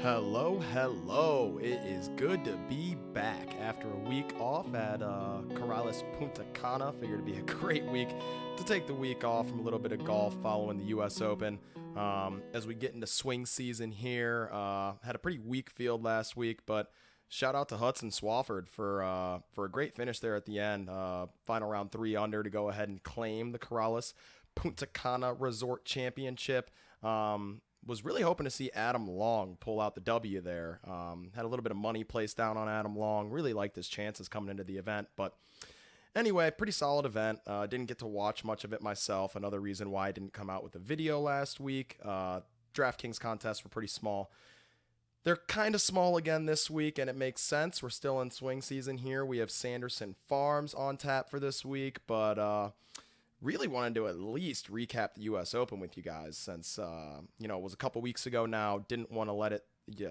Hello, hello. It is good to be back after a week off at Corrales Punta Cana. Figured it'd be a great week to take the week off from a little bit of golf following the U.S. Open. As we get into swing season here, had a pretty weak field last week, but shout out to Hudson Swafford for a great finish there at the end. Final round 3 under to go ahead and claim the Corrales Punta Cana Resort Championship. Was really hoping to see Adam Long pull out the W there. Had a little bit of money placed down on Adam Long. Really liked his chances coming into the event. But anyway, pretty solid event. Didn't get to watch much of it myself. Another reason why I didn't come out with a video last week. Draftkings contests were pretty small. They're kind of small again this week, and it makes sense. We're still in swing season here. We have Sanderson Farms on tap for this week, but really wanted to at least recap the U.S. Open with you guys since, it was a couple weeks ago now. Didn't want to let it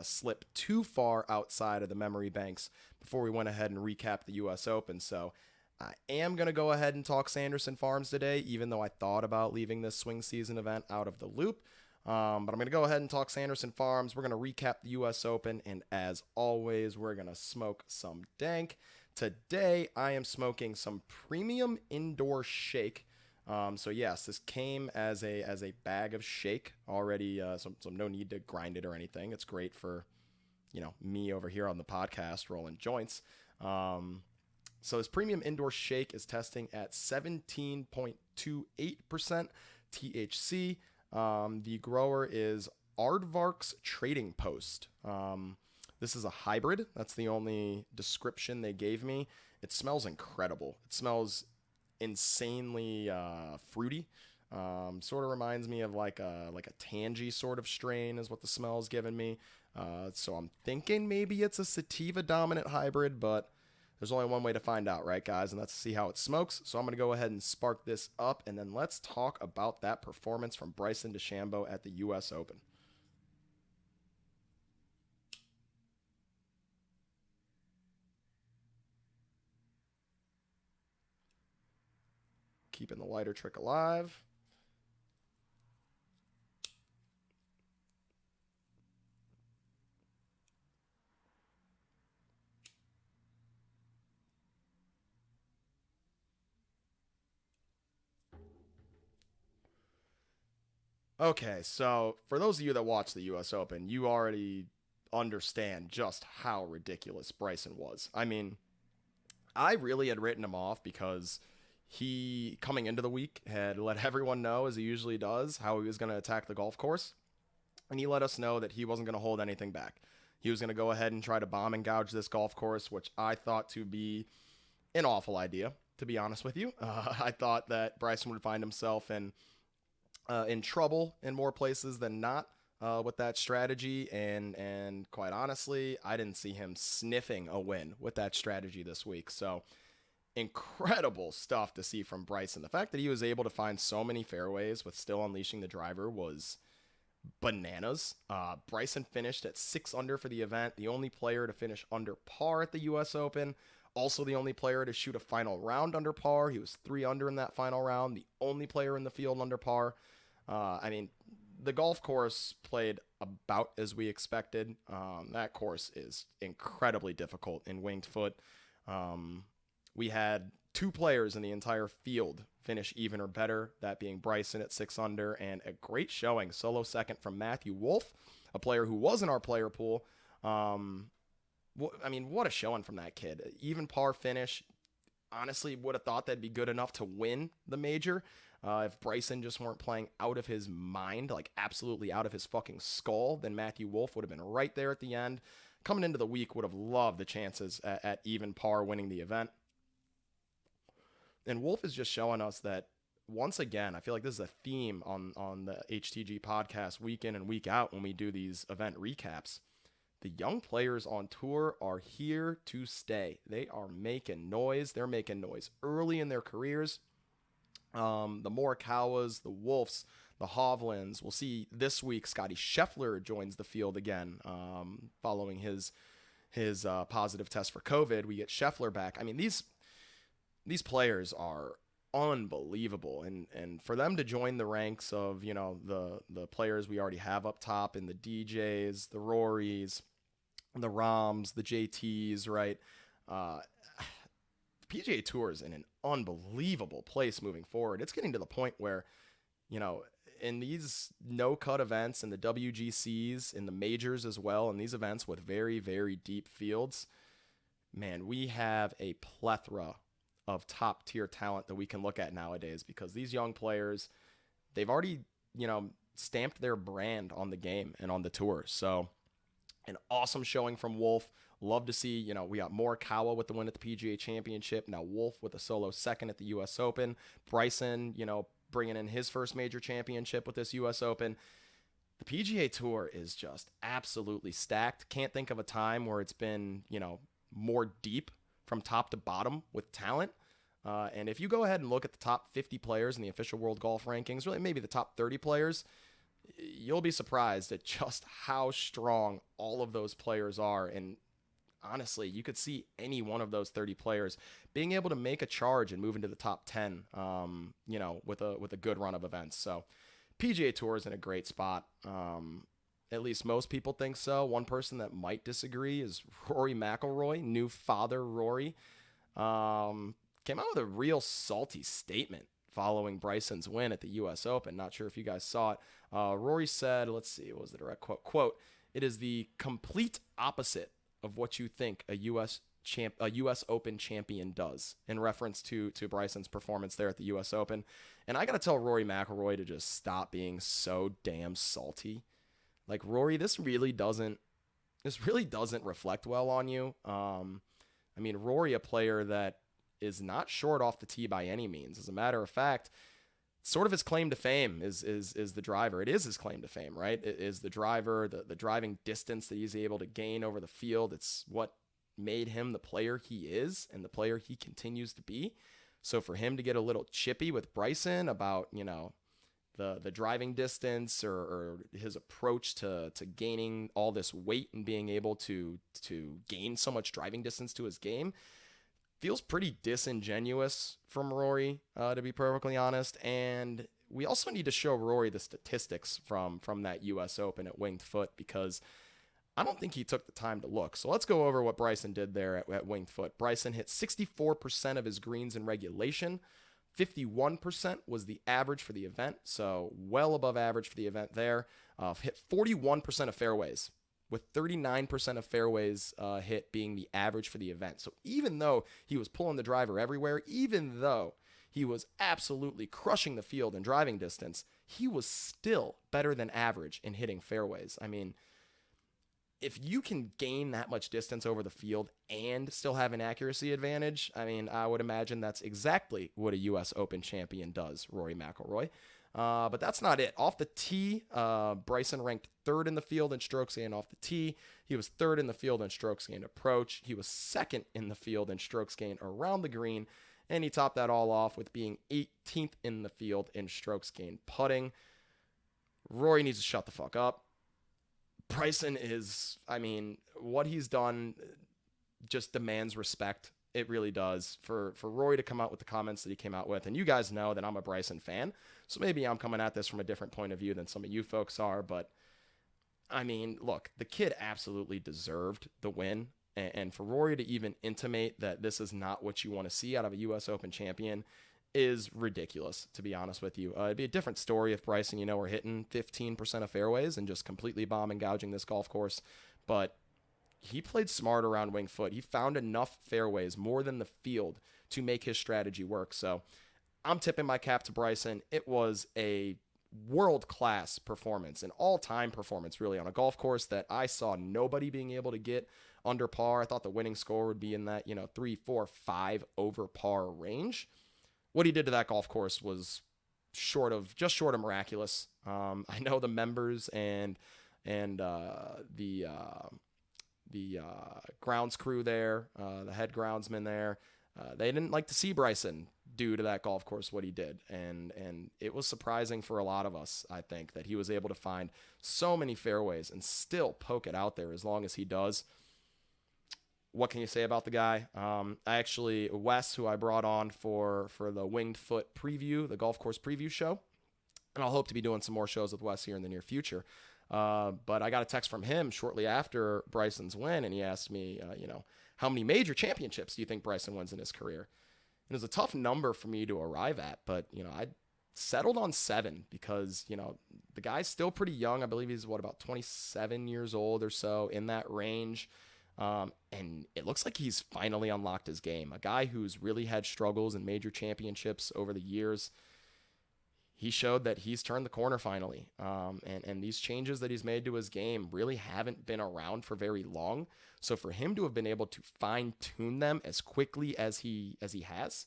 slip too far outside of the memory banks before we went ahead and recapped the U.S. Open. So I am going to go ahead and talk Sanderson Farms today, even though I thought about leaving this swing season event out of the loop. But I'm going to go ahead and talk Sanderson Farms. We're going to recap the U.S. Open, and as always, we're going to smoke some dank. Today, I am smoking some premium indoor shake. So yes, this came as a bag of shake already. So no need to grind it or anything. It's great for, me over here on the podcast rolling joints. So this premium indoor shake is testing at 17.28% THC. The grower is Aardvark's Trading Post. This is a hybrid. That's the only description they gave me. It smells incredible. It smells insanely fruity. Sort of reminds me of like a tangy sort of strain is what the smell is giving me. So I'm thinking maybe it's a sativa dominant hybrid, but there's only one way to find out, right, guys? And that's to see how it smokes. So I'm going to go ahead and spark this up, and then let's talk about that performance from Bryson DeChambeau at the U.S. Open. Keeping the lighter trick alive. Okay, so for those of you that watch the U.S. Open, you already understand just how ridiculous Bryson was. I mean, I really had written him off because he, coming into the week, had let everyone know, as he usually does, how he was going to attack the golf course. And he let us know that he wasn't going to hold anything back. He was going to go ahead and try to bomb and gouge this golf course, which I thought to be an awful idea, to be honest with you. I thought that Bryson would find himself in trouble in more places than not with that strategy. And quite honestly, I didn't see him sniffing a win with that strategy this week. So incredible stuff to see from Bryson. The fact that he was able to find so many fairways with still unleashing the driver was bananas. Bryson finished at 6 under for the event, the only player to finish under par at the U.S. Open, also the only player to shoot a final round under par. He was 3 under in that final round, the only player in the field under par. The golf course played about as we expected. That course is incredibly difficult in winged foot. We had 2 players in the entire field finish even or better, that being Bryson at 6 under, and a great showing, solo second from Matthew Wolff, a player who was in our player pool. What a showing from that kid. Even par finish. Honestly, would have thought that'd be good enough to win the major if Bryson just weren't playing out of his mind, like absolutely out of his fucking skull. Then Matthew Wolff would have been right there at the end. Coming into the week, would have loved the chances at even par winning the event. And Wolff is just showing us that, once again, I feel like this is a theme on the HTG podcast week in and week out when we do these event recaps. The young players on tour are here to stay. They are making noise. They're making noise early in their careers. The Morikawas, the Wolffs, the Hovlands. We'll see this week Scotty Scheffler joins the field again following his positive test for COVID. We get Scheffler back. I mean, these players are unbelievable. And for them to join the ranks of, the players we already have up top in the DJs, the Rorys, the Roms, the JTs, right? The PGA Tour is in an unbelievable place moving forward. It's getting to the point where, in these no-cut events, in the WGCs, in the majors as well, in these events with very, very deep fields, man, we have a plethora of top-tier talent that we can look at nowadays, because these young players, they've already, stamped their brand on the game and on the tour. So an awesome showing from Wolf. Love to see, we got Morikawa with the win at the PGA Championship. Now Wolf with a solo second at the U.S. Open. Bryson, bringing in his first major championship with this U.S. Open. The PGA Tour is just absolutely stacked. Can't think of a time where it's been, more deep from top to bottom with talent. And if you go ahead and look at the top 50 players in the official World Golf Rankings, really maybe the top 30 players, you'll be surprised at just how strong all of those players are. And honestly, you could see any one of those 30 players being able to make a charge and move into the top 10, with a good run of events. So PGA Tour is in a great spot. At least most people think so. One person that might disagree is Rory McIlroy, new father Rory. Came out with a real salty statement following Bryson's win at the U.S. Open. Not sure if you guys saw it. Rory said, let's see, what was the direct quote? Quote, "It is the complete opposite of what you think a U.S. Open champion does," in reference to Bryson's performance there at the U.S. Open. And I got to tell Rory McIlroy to just stop being so damn salty. Like, Rory, this really doesn't reflect well on you. Rory, a player that is not short off the tee by any means. As a matter of fact, sort of his claim to fame is the driver. It is his claim to fame, right? It is the driver, the driving distance that he's able to gain over the field. It's what made him the player he is and the player he continues to be. So for him to get a little chippy with Bryson about, the driving distance or his approach to gaining all this weight and being able to gain so much driving distance to his game, feels pretty disingenuous from Rory, to be perfectly honest. And we also need to show Rory the statistics from that U.S. Open at Winged Foot, because I don't think he took the time to look. So let's go over what Bryson did there at Winged Foot. Bryson hit 64% of his greens in regulation. 51% was the average for the event, so well above average for the event there. Hit 41% of fairways, with 39% of fairways hit being the average for the event. So even though he was pulling the driver everywhere, even though he was absolutely crushing the field in driving distance, he was still better than average in hitting fairways. I mean, if you can gain that much distance over the field and still have an accuracy advantage, I would imagine that's exactly what a U.S. Open champion does, Rory McIlroy. But that's not it. Off the tee, Bryson ranked third in the field in strokes gained off the tee. He was third in the field in strokes gained approach. He was second in the field in strokes gained around the green. And he topped that all off with being 18th in the field in strokes gained putting. Rory needs to shut the fuck up. Bryson is, what he's done just demands respect. It really does. For Rory to come out with the comments that he came out with, and you guys know that I'm a Bryson fan, so maybe I'm coming at this from a different point of view than some of you folks are, but, look, the kid absolutely deserved the win, and for Rory to even intimate that this is not what you want to see out of a U.S. Open champion is ridiculous, to be honest with you. It'd be a different story if Bryson, were hitting 15% of fairways and just completely bomb and gouging this golf course. But he played smart around Winged Foot. He found enough fairways, more than the field, to make his strategy work. So I'm tipping my cap to Bryson. It was a world-class performance, an all-time performance, really, on a golf course that I saw nobody being able to get under par. I thought the winning score would be in that, 3, 4, 5 over par range. What he did to that golf course was short of miraculous. I know the members and the grounds crew there, the head groundsman there, they didn't like to see Bryson do to that golf course what he did, and it was surprising for a lot of us, I think, that he was able to find so many fairways and still poke it out there as long as he does. what can you say about the guy? Wes, who I brought on for the Winged Foot preview, the golf course preview show, and I'll hope to be doing some more shows with Wes here in the near future. But I got a text from him shortly after Bryson's win, and he asked me, how many major championships do you think Bryson wins in his career? And it was a tough number for me to arrive at, but, I settled on 7 because, the guy's still pretty young. I believe he's, about 27 years old or so, in that range. And it looks like he's finally unlocked his game. A guy who's really had struggles in major championships over the years. He showed that he's turned the corner finally. And these changes that he's made to his game really haven't been around for very long. So for him to have been able to fine tune them as quickly as he has,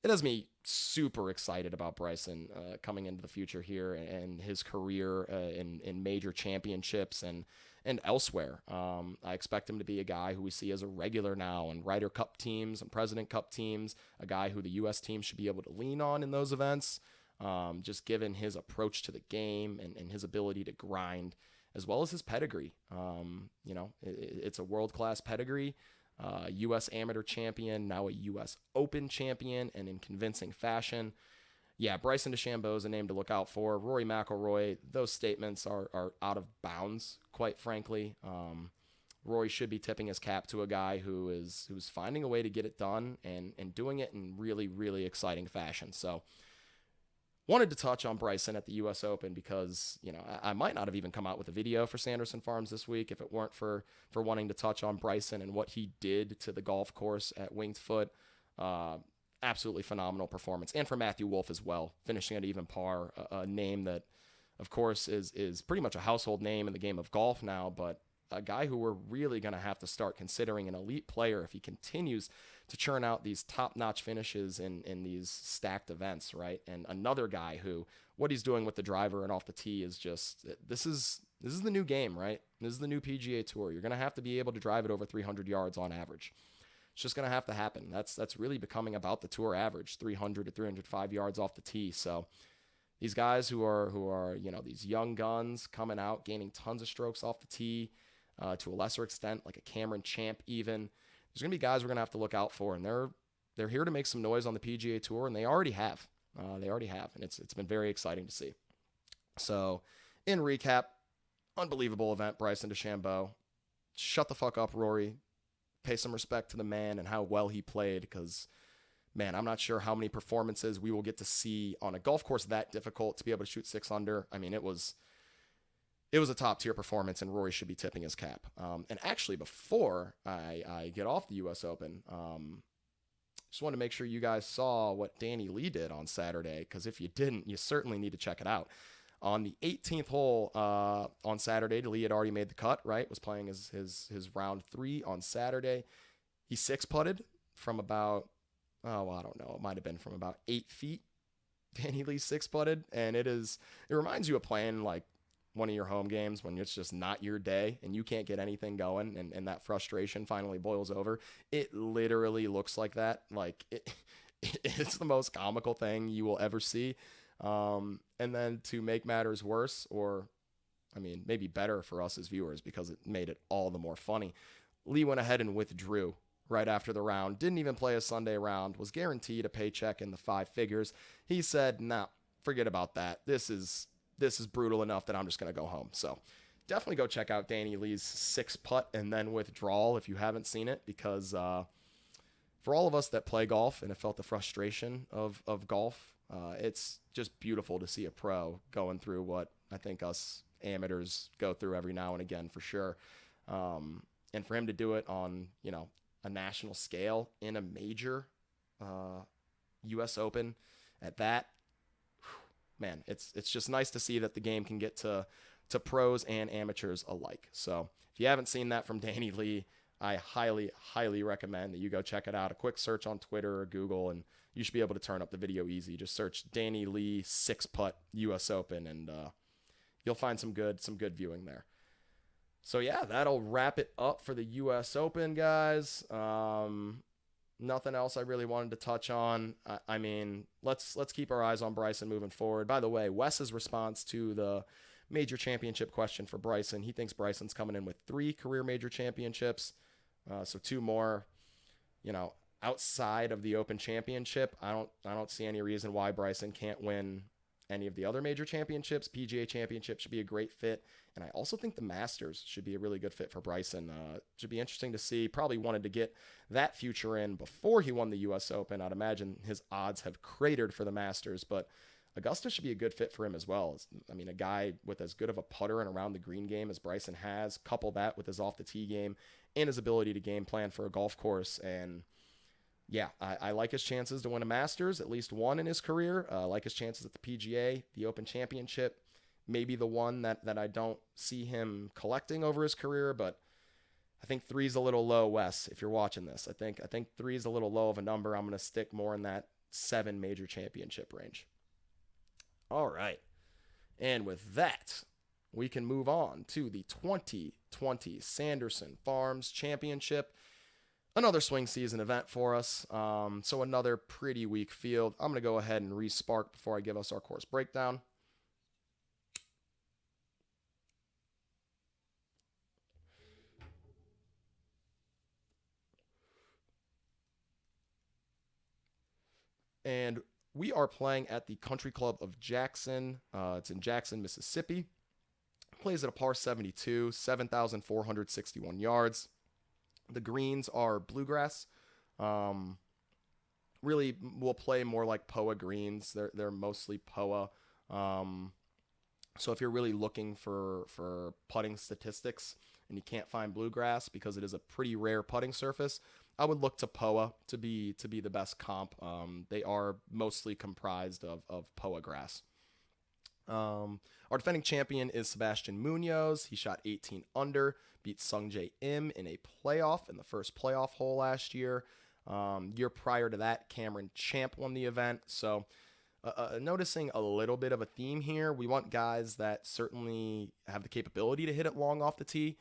it has me super excited about Bryson coming into the future here and his career in major championships and elsewhere. I expect him to be a guy who we see as a regular now in Ryder Cup teams and President Cup teams, a guy who the U.S. team should be able to lean on in those events. Just given his approach to the game and his ability to grind, as well as his pedigree. It's a world-class pedigree, U.S. amateur champion, now a U.S. Open champion, and in convincing fashion. Yeah, Bryson DeChambeau is a name to look out for. Rory McIlroy, those statements are out of bounds, quite frankly. Rory should be tipping his cap to a guy who's finding a way to get it done and doing it in really, really exciting fashion. So, wanted to touch on Bryson at the U.S. Open because, I might not have even come out with a video for Sanderson Farms this week if it weren't for wanting to touch on Bryson and what he did to the golf course at Winged Foot. Absolutely phenomenal performance. And for Matthew Wolff as well, finishing at even par, a name that, of course, is pretty much a household name in the game of golf now, but a guy who we're really going to have to start considering an elite player if he continues to churn out these top-notch finishes in these stacked events, right? And another guy who, what he's doing with the driver and off the tee is just, this is the new game, right? This is the new PGA Tour. You're going to have to be able to drive it over 300 yards on average. It's just going to have to happen. That's really becoming about the tour average, 300 to 305 yards off the tee. So these guys who are these young guns coming out, gaining tons of strokes off the tee, to a lesser extent, like a Cameron Champ even. There's going to be guys we're going to have to look out for, and they're here to make some noise on the PGA Tour, and they already have. And it's been very exciting to see. So, in recap, unbelievable event, Bryson DeChambeau. Shut the fuck up, Rory. Pay some respect to the man and how well he played, because, man, I'm not sure how many performances we will get to see on a golf course that difficult to be able to shoot 6 under. I mean, it was a top-tier performance, and Rory should be tipping his cap. And actually, before I get off the U.S. Open, just wanted to make sure you guys saw what Danny Lee did on Saturday, because if you didn't, you certainly need to check it out. On the 18th hole on Saturday, Lee had already made the cut, right? Was playing his round 3 on Saturday. He 6-putted from about, I don't know, it might have been from about 8 feet. Danny Lee 6-putted, and it reminds you of playing like one of your home games when it's just not your day and you can't get anything going and that frustration finally boils over. It literally looks like that. Like it's the most comical thing you will ever see. And then to make matters worse, or I mean, maybe better for us as viewers because it made it all the more funny, Lee went ahead and withdrew right after the round, didn't even play a Sunday round, was guaranteed a paycheck in the 5 figures. He said, nah, forget about that. This is brutal enough that I'm just going to go home. So definitely go check out Danny Lee's 6-putt and then withdrawal if you haven't seen it, because for all of us that play golf and have felt the frustration of golf, it's just beautiful to see a pro going through what I think us amateurs go through every now and again, for sure. And for him to do it on, a national scale in a major U.S. Open at that, man, it's just nice to see that the game can get to pros and amateurs alike. So if you haven't seen that from Danny Lee, I highly, highly recommend that you go check it out. A quick search on Twitter or Google, and you should be able to turn up the video easy. Just search Danny Lee 6-putt U.S. Open, and you'll find some good viewing there. So yeah, that'll wrap it up for the U.S. Open, guys. Nothing else I really wanted to touch on. I mean, let's keep our eyes on Bryson moving forward. By the way, Wes's response to the major championship question for Bryson, he thinks Bryson's coming in with 3 career major championships. So two more, you know, outside of the Open Championship. I don't see any reason why Bryson can't win any of the other major championships. PGA Championship should be a great fit, and I also think the Masters should be a really good fit for Bryson. Should be interesting to see. Probably wanted to get that future in before he won the U.S. Open. I'd imagine his odds have cratered for the Masters, but Augusta should be a good fit for him as well. I mean, a guy with as good of a putter and around the green game as Bryson has, couple that with his off the tee game and his ability to game plan for a golf course. And yeah, I like his chances to win a Masters, at least one in his career. I like his chances at the PGA, the Open Championship, maybe the one that I don't see him collecting over his career, but I think three's a little low, Wes, if you're watching this. I think three's a little low of a number. I'm going to stick more in that 7 major championship range. All right. And with that, we can move on to the 2020 Sanderson Farms Championship. Another swing season event for us. So another pretty weak field. I'm going to go ahead and re-spark before I give us our course breakdown. And we are playing at the Country Club of Jackson. It's in Jackson, Mississippi. Plays at a par 72, 7,461 yards. The greens are bluegrass. Really will play more like POA greens. They're mostly POA. So if you're really looking for putting statistics and you can't find bluegrass because it is a pretty rare putting surface, I would look to POA to be the best comp. They are mostly comprised of POA grass. Our defending champion is Sebastian Munoz. He shot 18 under, beat Sungjae Im in a playoff in the first playoff hole last year. Year prior to that, Cameron Champ won the event. So noticing a little bit of a theme here. We want guys that certainly have the capability to hit it long off the tee,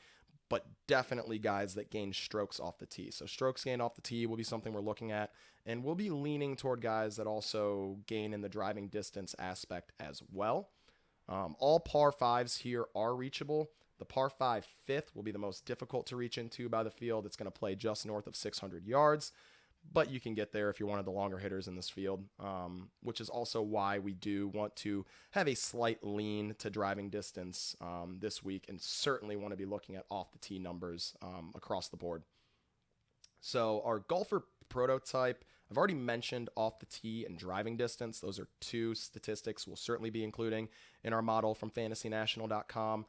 but definitely guys that gain strokes off the tee. So strokes gained off the tee will be something we're looking at, and we'll be leaning toward guys that also gain in the driving distance aspect as well. All par 5s here are reachable. The par 5 fifth will be the most difficult to reach into by the field. It's going to play just north of 600 yards, but you can get there if you're one of the longer hitters in this field, which is also why we do want to have a slight lean to driving distance this week, and certainly want to be looking at off the tee numbers across the board. So our golfer prototype, I've already mentioned off the tee and driving distance. Those are two statistics we'll certainly be including in our model from fantasynational.com.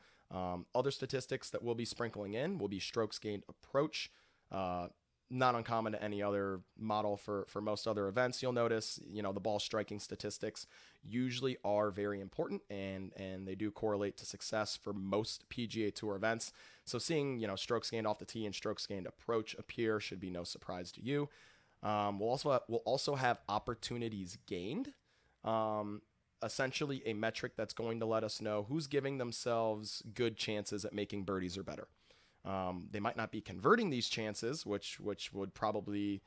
Other statistics that we'll be sprinkling in will be strokes gained approach. Not uncommon to any other model for most other events. You'll notice, the ball striking statistics usually are very important, and they do correlate to success for most PGA Tour events. So seeing, strokes gained off the tee and strokes gained approach appear should be no surprise to you. We'll also have opportunities gained. Essentially a metric that's going to let us know who's giving themselves good chances at making birdies or better. They might not be converting these chances, which would probably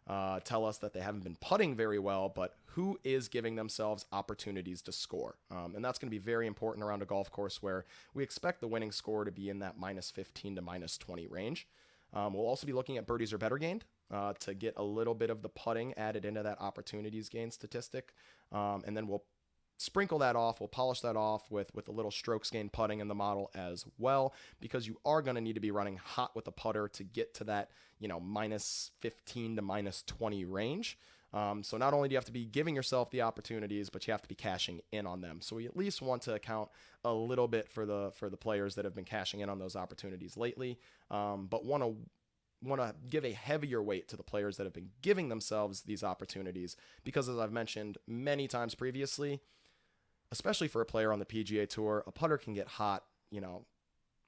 tell us that they haven't been putting very well, but who is giving themselves opportunities to score? And that's going to be very important around a golf course where we expect the winning score to be in that -15 to -20 range. We'll also be looking at birdies or better gained to get a little bit of the putting added into that opportunities gained statistic. And then we'll sprinkle that off. We'll polish that off with a little strokes gained putting in the model as well, because you are going to need to be running hot with a putter to get to that, -15 to -20 range. So not only do you have to be giving yourself the opportunities, but you have to be cashing in on them. So we at least want to account a little bit for the players that have been cashing in on those opportunities lately, but want to give a heavier weight to the players that have been giving themselves these opportunities, because as I've mentioned many times previously, especially for a player on the PGA Tour, a putter can get hot,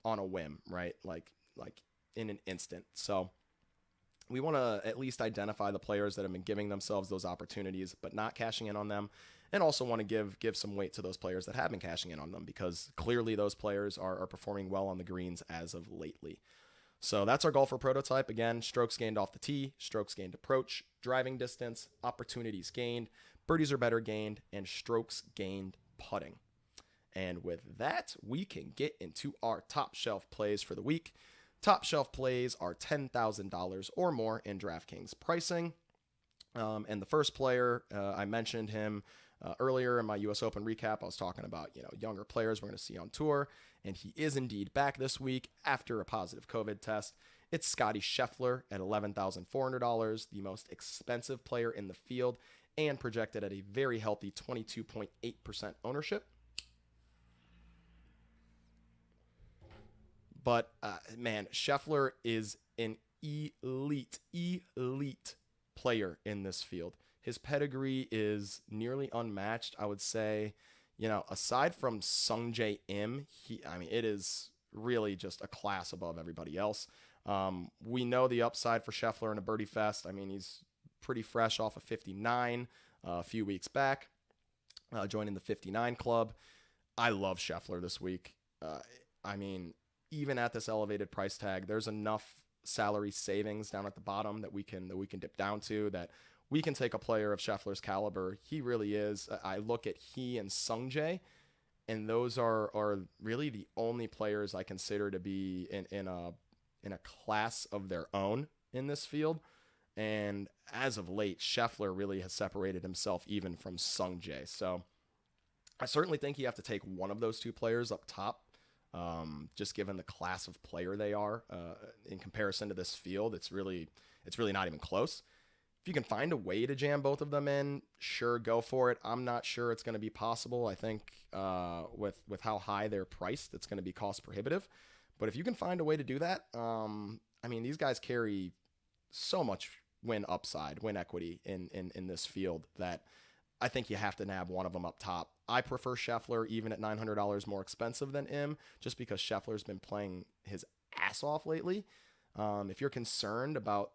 on a whim, right? Like in an instant. So we want to at least identify the players that have been giving themselves those opportunities, but not cashing in on them, and also want to give some weight to those players that have been cashing in on them, because clearly those players are performing well on the greens as of lately. So that's our golfer prototype. Again, strokes gained off the tee, strokes gained approach, driving distance, opportunities gained, birdies or better gained, and strokes gained putting. And with that, we can get into our top shelf plays for the week. Top shelf plays are $10,000 or more in DraftKings pricing. And the first player, I mentioned him earlier in my U.S. Open recap. I was talking about, younger players we're going to see on tour, and he is indeed back this week after a positive COVID test. It's Scottie Scheffler at $11,400, the most expensive player in the field, and projected at a very healthy 22.8% ownership. But, man, Scheffler is an elite player in this field. His pedigree is nearly unmatched, I would say. Aside from Sungjae Im, it is really just a class above everybody else. We know the upside for Scheffler in a birdie fest. He's pretty fresh off of 59 a few weeks back, joining the 59 club. I love Scheffler this week. Even at this elevated price tag, there's enough salary savings down at the bottom that we can dip down to, that we can take a player of Scheffler's caliber. He really is. I look at he and Sungjae, and those are really the only players I consider to be in a class of their own in this field. And as of late, Scheffler really has separated himself even from Sungjae. So I certainly think you have to take one of those two players up top. Just given the class of player they are, in comparison to this field, it's really not even close. If you can find a way to jam both of them in, sure, go for it. I'm not sure it's going to be possible. I think with how high they're priced, it's going to be cost prohibitive. But if you can find a way to do that, these guys carry so much win upside, win equity in this field that I think you have to nab one of them up top. I prefer Scheffler even at $900 more expensive than Im, just because Scheffler's been playing his ass off lately. If you're concerned about,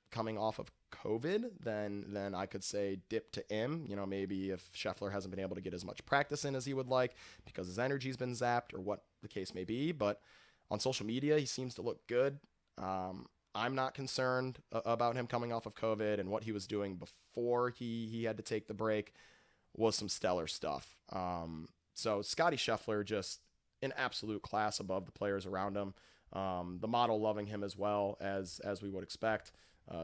coming off of COVID, then I could say dip to Im. Maybe if Scheffler hasn't been able to get as much practice in as he would like because his energy's been zapped or what the case may be. But on social media, he seems to look good. I'm not concerned about him coming off of COVID, and what he was doing before he had to take the break was some stellar stuff. So Scottie Scheffler, just an absolute class above the players around him. The model loving him as well as we would expect.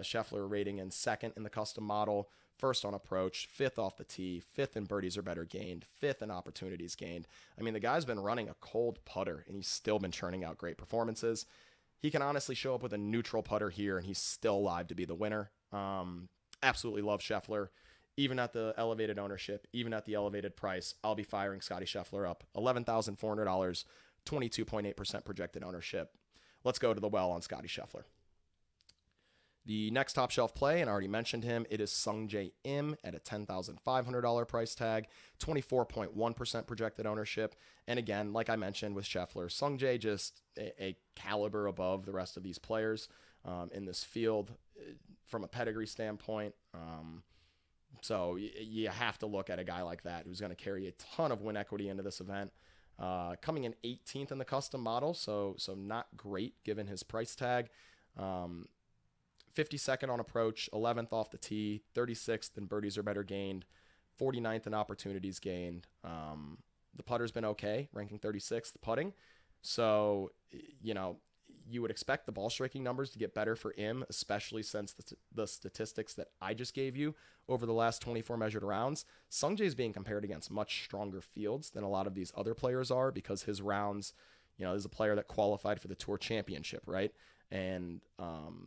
Scheffler rating in second in the custom model, first on approach, fifth off the tee, fifth in birdies or better gained, fifth in opportunities gained. The guy's been running a cold putter, and he's still been churning out great performances. He can honestly show up with a neutral putter here, and he's still alive to be the winner. Absolutely love Scheffler. Even at the elevated ownership, even at the elevated price, I'll be firing Scottie Scheffler up. $11,400, 22.8% projected ownership. Let's go to the well on Scottie Scheffler. The next top shelf play, and I already mentioned him, it is Sungjae Im at a $10,500 price tag, 24.1% projected ownership. And again, like I mentioned with Scheffler, Sungjae just a caliber above the rest of these players in this field from a pedigree standpoint. So you have to look at a guy like that who's going to carry a ton of win equity into this event. Coming in 18th in the custom model, so not great given his price tag. 52nd on approach, 11th off the tee, 36th in birdies or better gained, 49th in opportunities gained. The putter's been okay, ranking 36th putting. So, you would expect the ball striking numbers to get better for Im, especially since the statistics that I just gave you over the last 24 measured rounds. Sungjae is being compared against much stronger fields than a lot of these other players are, because his rounds, is a player that qualified for the Tour Championship, right? And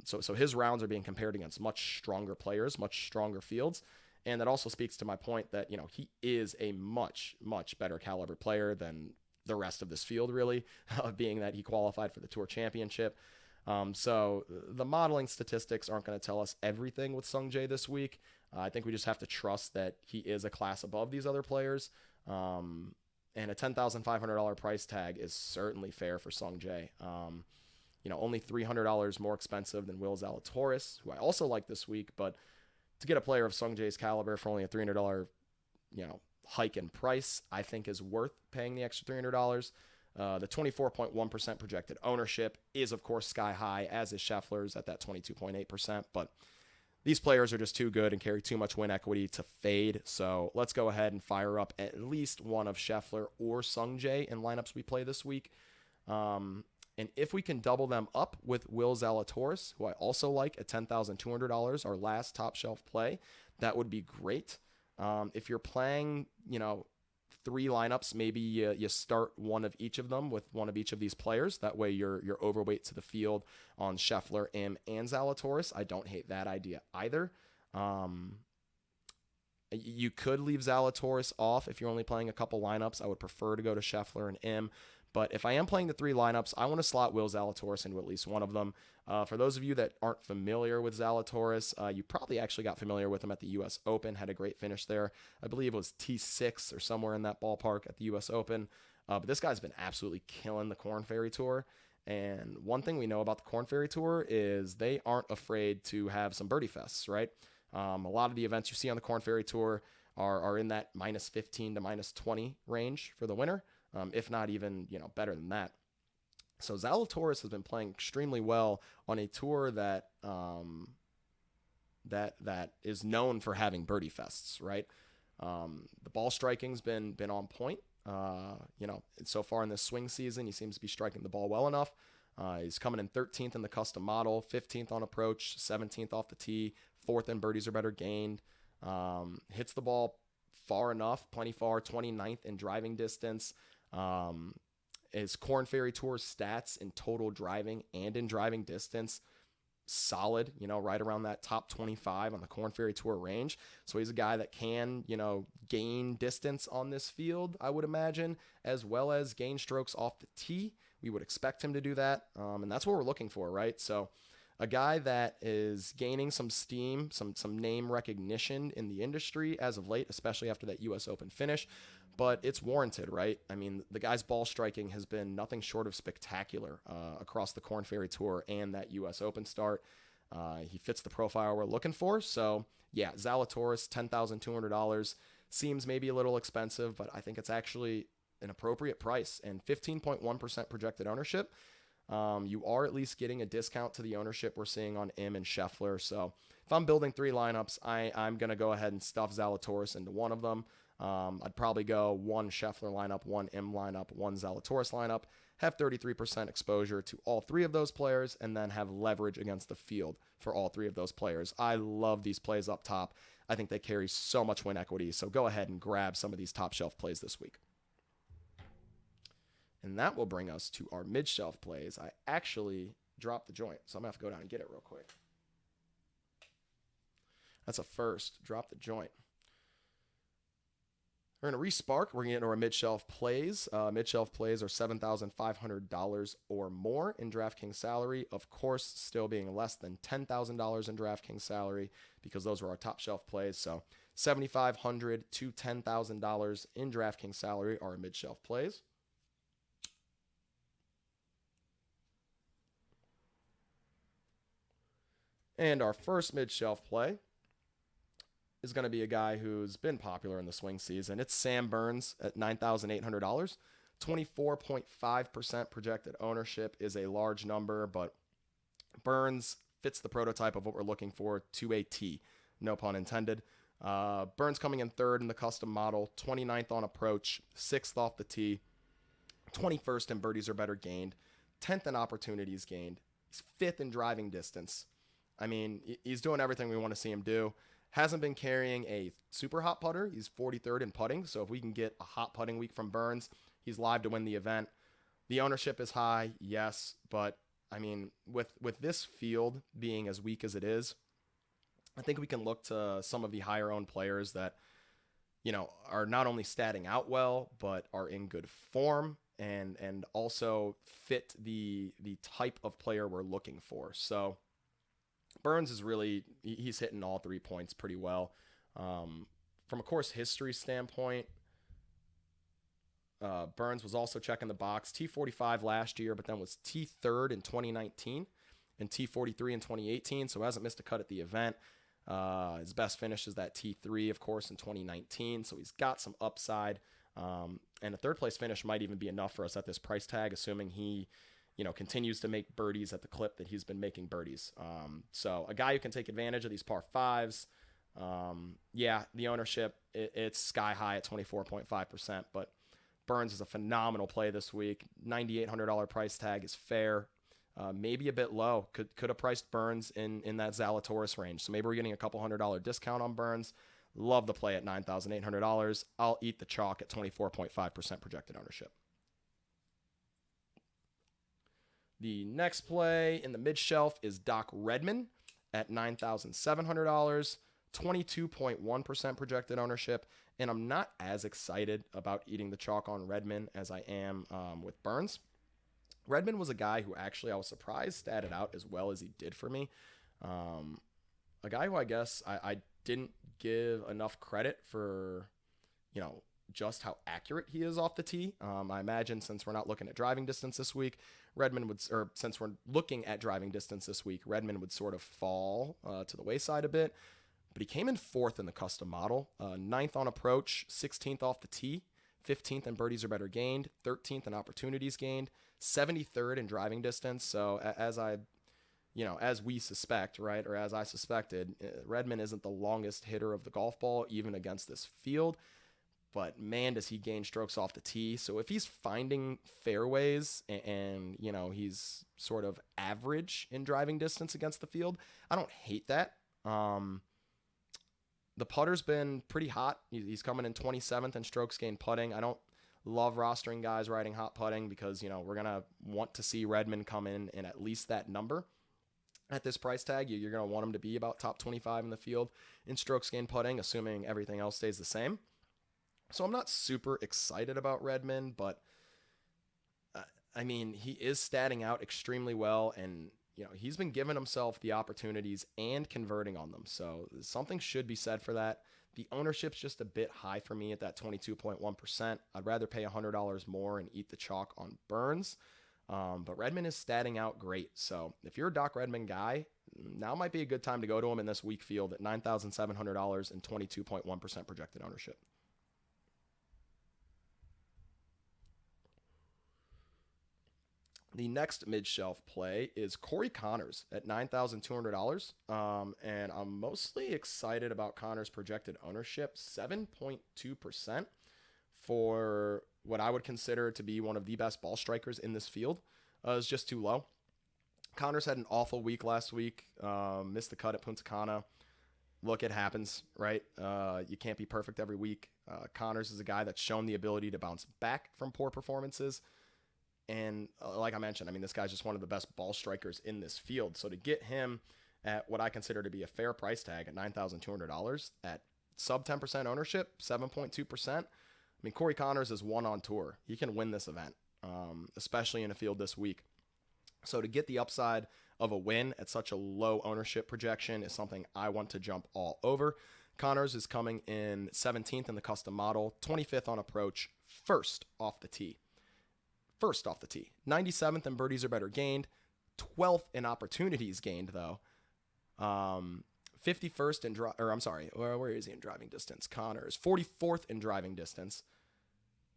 so his rounds are being compared against much stronger players, much stronger fields. And that also speaks to my point that, he is a much, much better caliber player than the rest of this field, really, being that he qualified for the Tour Championship. So the modeling statistics aren't going to tell us everything with Sungjae this week. I think we just have to trust that he is a class above these other players. And a $10,500 price tag is certainly fair for Sungjae. Only $300 more expensive than Will Zalatoris, who I also like this week. But to get a player of Sungjae's caliber for only a $300, hike in price, I think is worth paying the extra $300. The 24.1% projected ownership is, of course, sky high, as is Scheffler's at that 22.8%. But these players are just too good and carry too much win equity to fade. So let's go ahead and fire up at least one of Scheffler or Sungjae in lineups we play this week. And if we can double them up with Will Zalatoris, who I also like at $10,200, our last top shelf play, that would be great. If you're playing, 3 lineups, maybe you start one of each of them with one of each of these players. That way you're overweight to the field on Scheffler, Im, and Zalatoris. I don't hate that idea either. You could leave Zalatoris off if you're only playing a couple lineups. I would prefer to go to Scheffler and Im. But if I am playing the 3 lineups, I want to slot Will Zalatoris into at least one of them. For those of you that aren't familiar with Zalatoris, you probably actually got familiar with him at the U.S. Open, had a great finish there. I believe it was T6 or somewhere in that ballpark at the U.S. Open. But this guy's been absolutely killing the Korn Ferry Tour. And one thing we know about the Korn Ferry Tour is they aren't afraid to have some birdie fests, right? A lot of the events you see on the Korn Ferry Tour are in that minus 15 to minus 20 range for the winner. If not even, better than that. So Zalatoris has been playing extremely well on a tour that is known for having birdie fests, right? The ball striking's been on point. So far in this swing season, he seems to be striking the ball well enough. He's coming in 13th in the custom model, 15th on approach, 17th off the tee, 4th in birdies or better gained. Hits the ball far enough, plenty far, 29th in driving distance. His Korn Ferry Tour stats in total driving and in driving distance, solid, right around that top 25 on the Korn Ferry Tour range. So he's a guy that can, gain distance on this field, I would imagine, as well as gain strokes off the tee. We would expect him to do that, and that's what we're looking for, right? So a guy that is gaining some steam, some name recognition in the industry as of late, especially after that U.S. Open finish. But it's warranted, right? I mean, the guy's ball striking has been nothing short of spectacular across the Korn Ferry Tour and that U.S. Open start. He fits the profile we're looking for. So, yeah, Zalatoris, $10,200 seems maybe a little expensive, but I think it's actually an appropriate price. And 15.1% projected ownership. You are at least getting a discount to the ownership we're seeing on Im and Scheffler. So if I'm building 3 lineups, I'm going to go ahead and stuff Zalatoris into one of them. I'd probably go 1 Scheffler lineup, 1 Im lineup, 1 Zalatoris lineup, have 33% exposure to all 3 of those players, and then have leverage against the field for all 3 of those players. I love these plays up top. I think they carry so much win equity, so go ahead and grab some of these top shelf plays this week. And that will bring us to our mid-shelf plays. I actually dropped the joint, so I'm going to have to go down and get it real quick. That's a first. Drop the joint. We're going to respark. We're going to get into our mid-shelf plays. Mid-shelf plays are $7,500 or more in DraftKings salary. Of course, still being less than $10,000 in DraftKings salary because those were our top shelf plays. So $7,500 to $10,000 in DraftKings salary are our mid-shelf plays. And our first mid-shelf play is going to be a guy who's been popular in the swing season. It's Sam Burns at $9,800. 24.5% projected ownership is a large number, but Burns fits the prototype of what we're looking for to a T. No pun intended. Burns coming in 3rd in the custom model, 29th on approach, 6th off the tee, 21st in birdies or better gained, 10th in opportunities gained. He's 5th in driving distance. I mean, he's doing everything we want to see him do. Hasn't been carrying a super hot putter. He's 43rd in putting. So if we can get a hot putting week from Burns, he's live to win the event. The ownership is high, yes. But, I mean, with this field being as weak as it is, I think we can look to some of the higher owned players that, are not only statting out well, but are in good form and also fit the type of player we're looking for. So Burns is really, he's hitting all 3 points pretty well. From a course history standpoint, Burns was also checking the box. T45 last year, but then was T3rd in 2019 and T43 in 2018, so hasn't missed a cut at the event. His best finish is that T3, of course, in 2019, so he's got some upside. And a 3rd place finish might even be enough for us at this price tag, assuming he continues to make birdies at the clip that he's been making birdies. So a guy who can take advantage of these par 5s. The ownership, it's sky high at 24.5%, but Burns is a phenomenal play this week. $9,800 price tag is fair. Maybe a bit low. Could have priced Burns in that Zalatoris range. So maybe we're getting a couple $100 discount on Burns. Love the play at $9,800. I'll eat the chalk at 24.5% projected ownership. The next play in the mid shelf is Doc Redman at $9,700, 22.1% projected ownership. And I'm not as excited about eating the chalk on Redman as I am with Burns. Redman was a guy who actually I was surprised statted out as well as he did for me. A guy who I guess I didn't give enough credit for, just how accurate he is off the tee. I imagine since we're not looking at driving distance this week, since we're looking at driving distance this week, Redman would sort of fall to the wayside a bit. But he came in 4th in the custom model, 9th on approach, 16th off the tee, 15th in birdies or better gained, 13th in opportunities gained, 73rd in driving distance. So as we suspect, right, or as I suspected, Redman isn't the longest hitter of the golf ball, even against this field. But man, does he gain strokes off the tee. So if he's finding fairways and he's sort of average in driving distance against the field, I don't hate that. The putter's been pretty hot. He's coming in 27th in strokes gained putting. I don't love rostering guys riding hot putting because, we're going to want to see Redman come in at least that number. At this price tag, you're going to want him to be about top 25 in the field in strokes gained putting, assuming everything else stays the same. So I'm not super excited about Redman, but he is statting out extremely well, and he's been giving himself the opportunities and converting on them. So something should be said for that. The ownership's just a bit high for me at that 22.1%. I'd rather pay $100 more and eat the chalk on Burns. But Redman is statting out great. So if you're a Doc Redman guy, now might be a good time to go to him in this weak field at $9,700 and 22.1% projected ownership. The next mid-shelf play is Corey Conners at $9,200. And I'm mostly excited about Conners' projected ownership, 7.2% for what I would consider to be one of the best ball strikers in this field. Is just too low. Conners had an awful week last week, missed the cut at Punta Cana. Look, it happens, right? You can't be perfect every week. Conners is a guy that's shown the ability to bounce back from poor performances. And like I mentioned, this guy's just one of the best ball strikers in this field. So to get him at what I consider to be a fair price tag at $9,200 at sub 10% ownership, 7.2%. Corey Conners is one on tour. He can win this event, especially in a field this week. So to get the upside of a win at such a low ownership projection is something I want to jump all over. Conners is coming in 17th in the custom model, 25th on approach, first off the tee. 97th in birdies or better gained, 12th in opportunities gained though. 51st in where is he in driving distance? Conners, 44th in driving distance,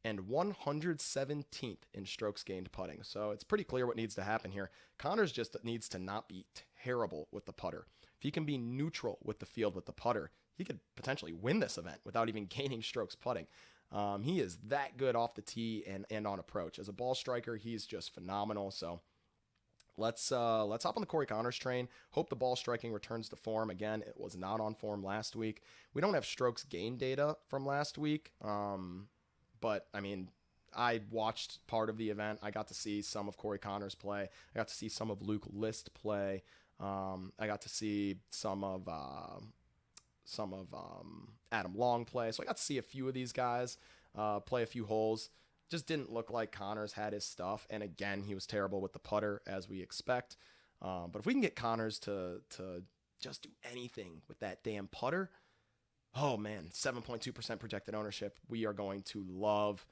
and 117th in strokes gained putting. So it's pretty clear what needs to happen here. Conners just needs to not be terrible with the putter. If he can be neutral with the field with the putter, he could potentially win this event without even gaining strokes putting. He is that good off the tee and on approach. As a ball striker, he's just phenomenal. So let's hop on the Corey Conners train. Hope the ball striking returns to form. Again, it was not on form last week. We don't have strokes gained data from last week. But I watched part of the event. I got to see some of Corey Conners play. I got to see some of Luke List play. I got to see some of Adam Long play. So I got to see a few of these guys play a few holes. Just didn't look like Conners had his stuff. And again, he was terrible with the putter, as we expect. But if we can get Conners to just do anything with that damn putter, oh man, 7.2% projected ownership. We are going to love.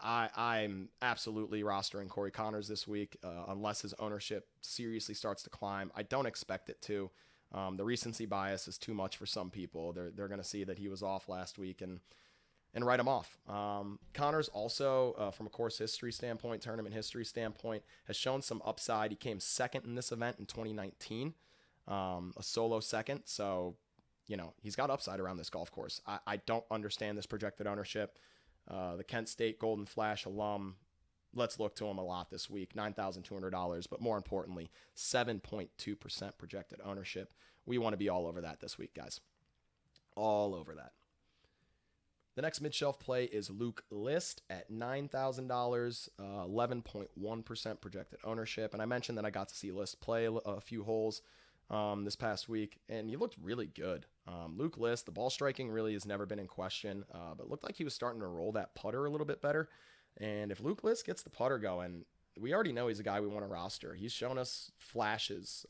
I'm absolutely rostering Corey Conners this week, unless his ownership seriously starts to climb. I don't expect it to. The recency bias is too much for some people. They're going to see that he was off last week and write him off. Conners also, from a course history standpoint, tournament history standpoint, has shown some upside. He came second in this event in 2019, a solo second. So, he's got upside around this golf course. I don't understand this projected ownership. The Kent State Golden Flash alum. Let's look to him a lot this week. $9,200, but more importantly, 7.2% projected ownership. We want to be all over that this week, guys. All over that. The next mid-shelf play is Luke List at $9,000, 11.1% projected ownership. And I mentioned that I got to see List play a few holes this past week, and he looked really good. Luke List, the ball striking really has never been in question, but looked like he was starting to roll that putter a little bit better. And if Luke List gets the putter going, we already know he's a guy we want to roster. He's shown us flashes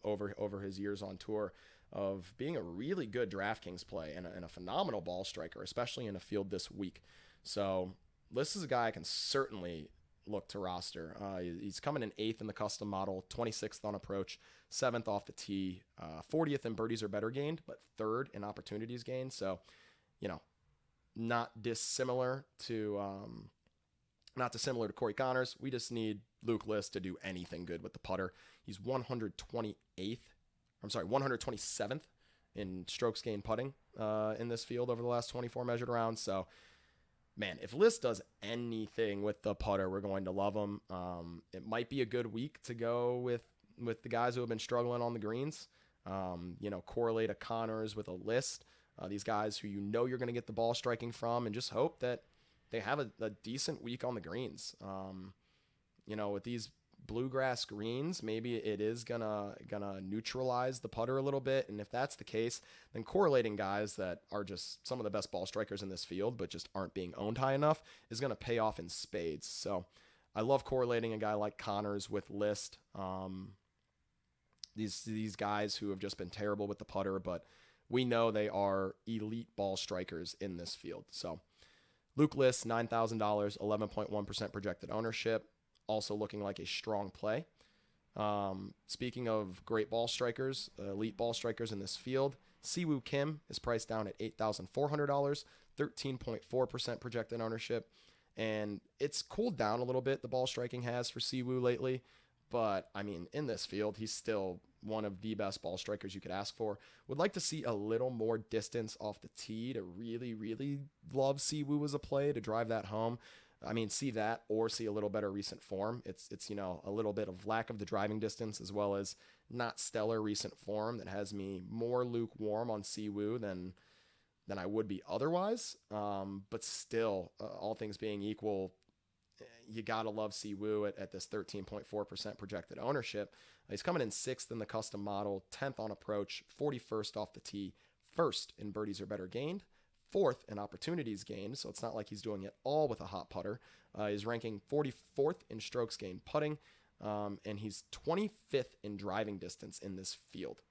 over his years on tour of being a really good DraftKings play and a phenomenal ball striker, especially in a field this weak. So this is a guy I can certainly look to roster. He's coming in 8th in the custom model, 26th on approach, 7th off the tee, 40th in birdies or better gained, but 3rd in opportunities gained. So, not dissimilar to Corey Connors. We just need Luke List to do anything good with the putter. He's 127th in strokes gained putting in this field over the last 24 measured rounds. So, man, if List does anything with the putter, we're going to love him. It might be a good week to go with the guys who have been struggling on the greens. Correlate a Connors with a List. These guys who you're going to get the ball striking from, and just hope that they have a decent week on the greens. With these bluegrass greens, maybe it is gonna neutralize the putter a little bit, and if that's the case, then correlating guys that are just some of the best ball strikers in this field but just aren't being owned high enough is gonna pay off in spades. So I love correlating a guy like Connors with List. These guys who have just been terrible with the putter, but we know they are elite ball strikers in this field. So Luke List, $9,000, 11.1% projected ownership. Also looking like a strong play. Speaking of great ball strikers, elite ball strikers in this field, Siwoo Kim is priced down at $8,400, 13.4% projected ownership. And it's cooled down a little bit, the ball striking has for Siwoo lately. But, in this field, he's still one of the best ball strikers you could ask for. Would like to see a little more distance off the tee to really, really love Siwoo as a play to drive that home. See that or see a little better recent form. It's a little bit of lack of the driving distance as well as not stellar recent form that has me more lukewarm on Siwoo than I would be otherwise. But still, all things being equal, you gotta love Siwoo at this 13.4% projected ownership. He's coming in 6th in the custom model, 10th on approach, 41st off the tee, 1st in birdies or better gained, 4th in opportunities gained, so it's not like he's doing it all with a hot putter. He's ranking 44th in strokes gained putting, and he's 25th in driving distance in this field.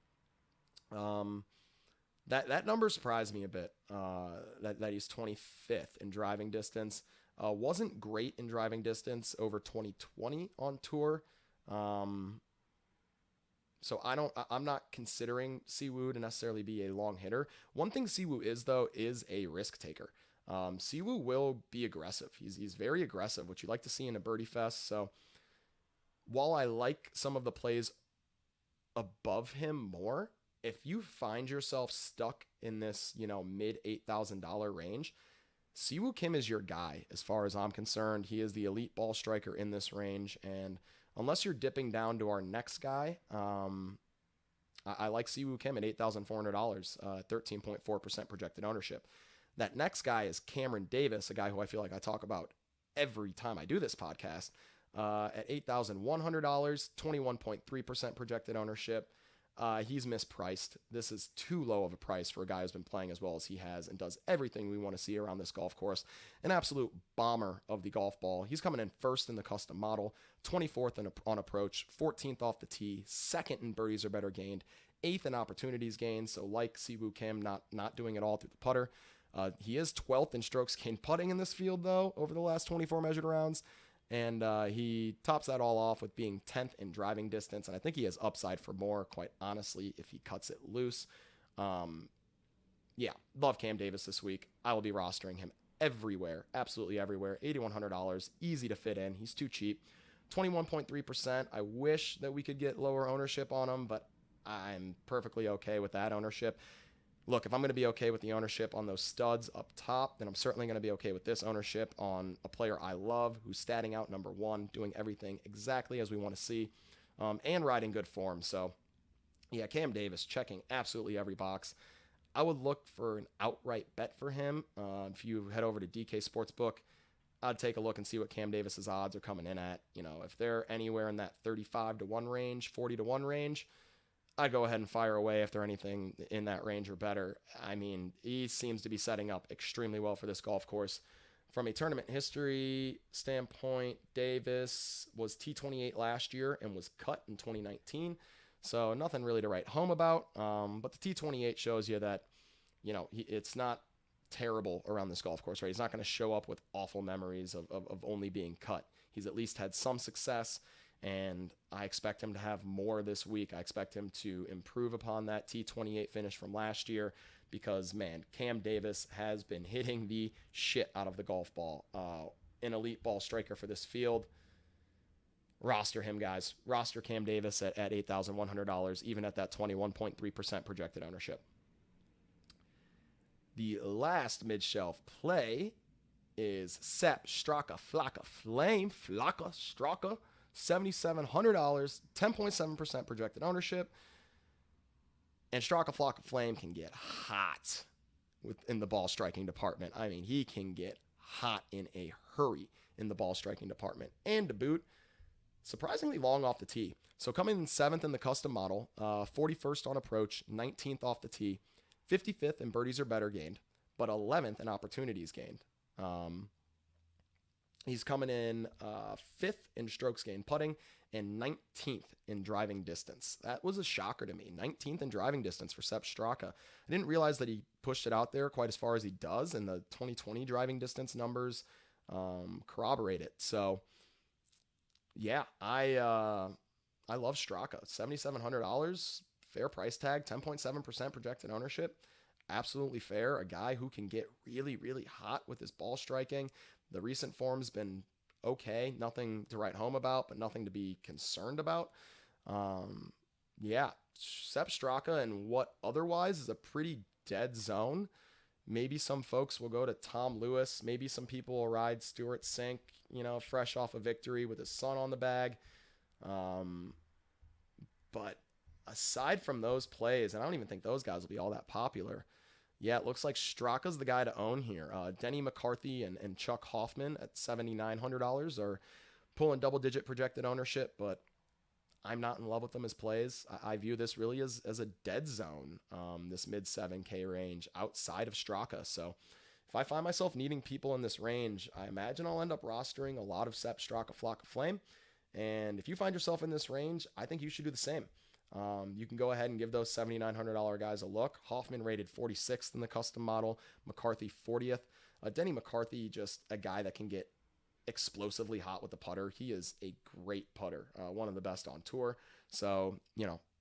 That number surprised me a bit, that he's 25th in driving distance. Wasn't great in driving distance over 2020 on tour. So I'm not considering Siwoo to necessarily be a long hitter. One thing Siwoo is, though, is a risk taker. Siwoo will be aggressive. He's very aggressive, which you like to see in a birdie fest. So while I like some of the plays above him more, if you find yourself stuck in this, mid $8,000 range, Siwoo Kim is your guy as far as I'm concerned. He is the elite ball striker in this range, and unless you're dipping down to our next guy, I like Siwoo Kim at $8,400, 13.4% projected ownership. That next guy is Cameron Davis, a guy who I feel like I talk about every time I do this podcast, at $8,100, 21.3% projected ownership. He's mispriced. This is too low of a price for a guy who's been playing as well as he has and does everything we want to see around this golf course. An absolute bomber of the golf ball. He's coming in 1st in the custom model, 24th on approach, 14th off the tee, 2nd in birdies or better gained, 8th in opportunities gained. So like Siwoo Kim, not doing it all through the putter. He is 12th in strokes gained putting in this field, though, over the last 24 measured rounds. And he tops that all off with being 10th in driving distance. And I think he has upside for more, quite honestly, if he cuts it loose. Love Cam Davis this week. I will be rostering him everywhere, absolutely everywhere. $8,100, easy to fit in. He's too cheap. 21.3%. I wish that we could get lower ownership on him, but I'm perfectly okay with that ownership. look, if I'm going to be okay with the ownership on those studs up top, then I'm certainly going to be okay with this ownership on a player I love who's statting out number one, doing everything exactly as we want to see, and riding good form. So, yeah, Cam Davis checking absolutely every box. I would look for an outright bet for him. If you head over to DK Sportsbook, I'd take a look and see what Cam Davis's odds are coming in at. If they're anywhere in that 35 to 1 range, 40 to 1 range, I'd go ahead and fire away if they're anything in that range or better. I mean, he seems to be setting up extremely well for this golf course. From a tournament history standpoint, Davis was T28 last year and was cut in 2019. So nothing really to write home about. But the T28 shows you that, it's not terrible around this golf course, right? He's not going to show up with awful memories of only being cut. He's at least had some success, and I expect him to have more this week. I expect him to improve upon that T28 finish from last year because, man, Cam Davis has been hitting the shit out of the golf ball. An elite ball striker for this field. Roster him, guys. Roster Cam Davis at $8,100, even at that 21.3% projected ownership. The last mid-shelf play is Sepp Straka Flaka Flame. Flaka Straka, $7,700, 10.7% projected ownership. And Straka Flaka Flame can get hot in the ball striking department. I mean, he can get hot in a hurry in the ball striking department. And to boot, surprisingly long off the tee. So coming in 7th in the custom model, 41st on approach, 19th off the tee, 55th in birdies or better gained, but 11th in opportunities gained. He's coming in 5th in strokes gained putting and 19th in driving distance. That was a shocker to me. 19th in driving distance for Sepp Straka. I didn't realize that he pushed it out there quite as far as he does, and the 2020 driving distance numbers corroborate it. So, yeah, I love Straka. $7,700, fair price tag, 10.7% projected ownership. Absolutely fair. A guy who can get really, really hot with his ball striking. The recent form's been okay. Nothing to write home about, but nothing to be concerned about. Yeah, Sepp Straka and what otherwise is a pretty dead zone. Maybe some folks will go to Tom Lewis. Maybe some people will ride Stuart Sink, fresh off a victory with his son on the bag. But aside from those plays, and I don't even think those guys will be all that popular. Yeah, it looks like Straka's the guy to own here. Denny McCarthy and Chuck Hoffman at $7,900 are pulling double-digit projected ownership, but I'm not in love with them as plays. I view this really as a dead zone, this mid-7K range outside of Straka. So if I find myself needing people in this range, I imagine I'll end up rostering a lot of Sepp Straka Flocka Flame. And if you find yourself in this range, I think you should do the same. You can go ahead and give those $7,900 guys a look. Hoffman rated 46th in the custom model, McCarthy 40th. Denny McCarthy, just a guy that can get explosively hot with the putter. He is a great putter, one of the best on tour. So,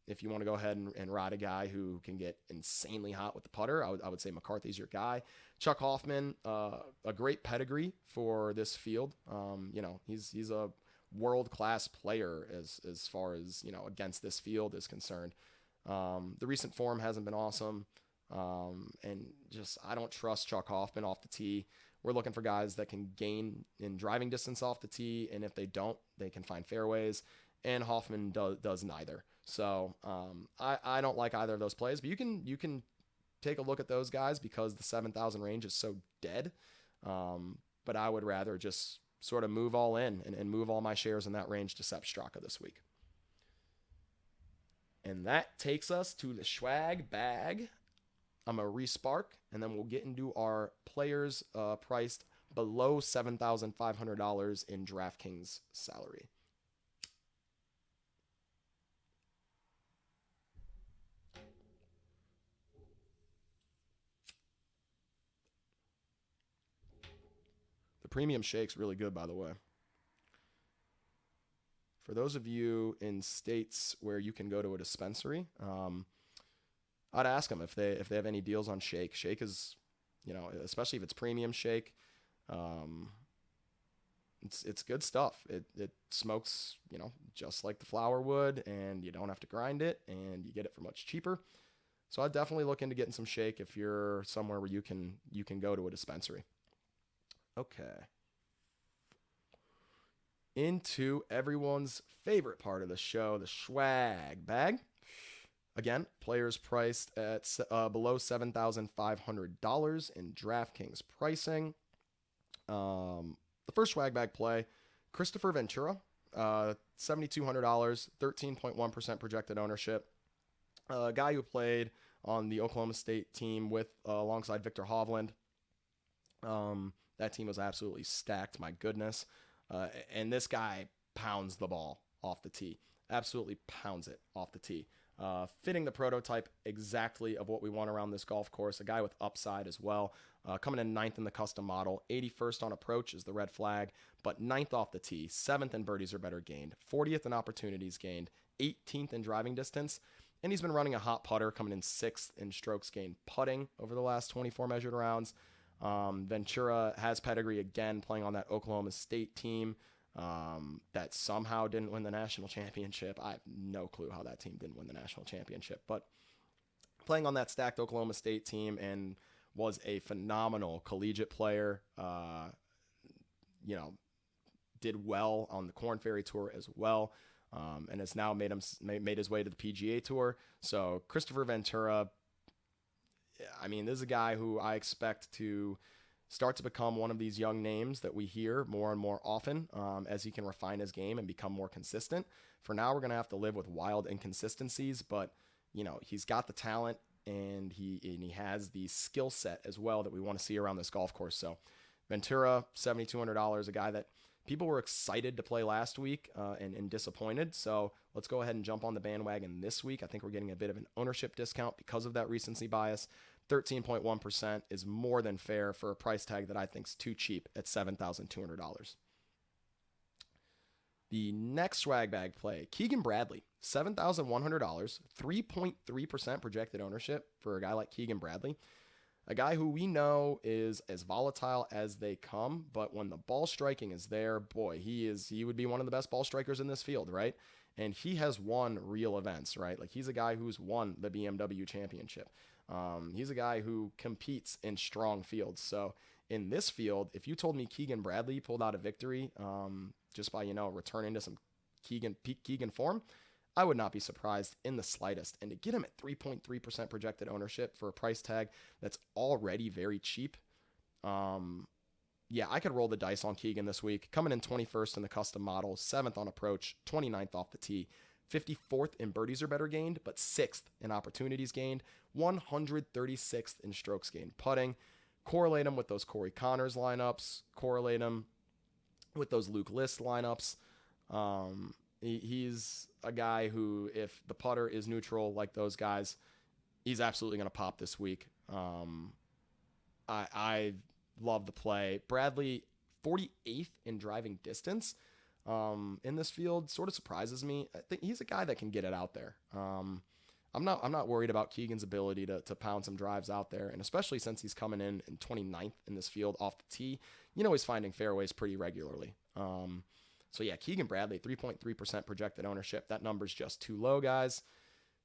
if you want to go ahead and ride a guy who can get insanely hot with the putter, I would say McCarthy's your guy. Chuck Hoffman, a great pedigree for this field. He's a world-class player as far as, against this field is concerned. The recent form hasn't been awesome. And just, I don't trust Chuck Hoffman off the tee. We're looking for guys that can gain in driving distance off the tee. And if they don't, they can find fairways. And Hoffman does neither. So I don't like either of those plays, but you can take a look at those guys because the 7,000 range is so dead. But I would rather just sort of move all in and move all my shares in that range to Sepp Straka this week. And that takes us to the SCHWAG bag. I'm going to respark, and then we'll get into our players priced below $7,500 in DraftKings salary. The premium shake's really good, by the way. For those of you in states where you can go to a dispensary, I'd ask them if they have any deals on shake. Shake is, especially if it's premium shake, it's good stuff. It smokes, just like the flower would, and you don't have to grind it, and you get it for much cheaper. So I'd definitely look into getting some shake if you're somewhere where you can go to a dispensary. Okay. Into everyone's favorite part of the show, the SCHWAG bag. Again, players priced at below $7,500 in DraftKings pricing. The first swag bag play, Christopher Ventura, $7,200, 13.1% projected ownership. A guy who played on the Oklahoma State team with alongside Victor Hovland. That team was absolutely stacked, my goodness. And this guy pounds the ball off the tee. Absolutely pounds it off the tee. Fitting the prototype exactly of what we want around this golf course. A guy with upside as well. Coming in 9th in the custom model. 81st on approach is the red flag, but 9th off the tee. 7th in birdies or better gained. 40th in opportunities gained. 18th in driving distance. And he's been running a hot putter, coming in 6th in strokes gained putting over the last 24 measured rounds. Ventura has pedigree again, playing on that Oklahoma State team that somehow didn't win the national championship. I have no clue how that team didn't win the national championship, but playing on that stacked Oklahoma State team and was a phenomenal collegiate player. Did well on the Korn Ferry Tour as well. And has now made his way to the PGA Tour. So Christopher Ventura, I mean, this is a guy who I expect to start to become one of these young names that we hear more and more often as he can refine his game and become more consistent. For now, we're going to have to live with wild inconsistencies, but he's got the talent and he has the skill set as well that we want to see around this golf course. So Ventura, $7,200, a guy that people were excited to play last week and disappointed. So let's go ahead and jump on the bandwagon this week. I think we're getting a bit of an ownership discount because of that recency bias. 13.1% is more than fair for a price tag that I think is too cheap at $7,200. The next swag bag play, Keegan Bradley, $7,100, 3.3% projected ownership for a guy like Keegan Bradley. A guy who we know is as volatile as they come, but when the ball striking is there, boy, he would be one of the best ball strikers in this field, right? And he has won real events, right? Like he's a guy who's won the BMW Championship. He's a guy who competes in strong fields. So in this field, if you told me Keegan Bradley pulled out a victory just by, returning to some Keegan form, I would not be surprised in the slightest. And to get him at 3.3% projected ownership for a price tag that's already very cheap, I could roll the dice on Keegan this week. Coming in 21st in the custom model, 7th on approach, 29th off the tee, 54th in birdies or better gained, but 6th in opportunities gained, 136th in strokes gained putting. Correlate him with those Corey Connors lineups, correlate him with those Luke List lineups. He's a guy who, if the putter is neutral like those guys, he's absolutely going to pop this week. I love the play. Bradley, 48th in driving distance in this field, sort of surprises me. I think he's a guy that can get it out there. I'm not worried about Keegan's ability to pound some drives out there, and especially since he's coming in 29th in this field off the tee, he's finding fairways pretty regularly. Keegan Bradley, 3.3% projected ownership. That number's just too low, guys.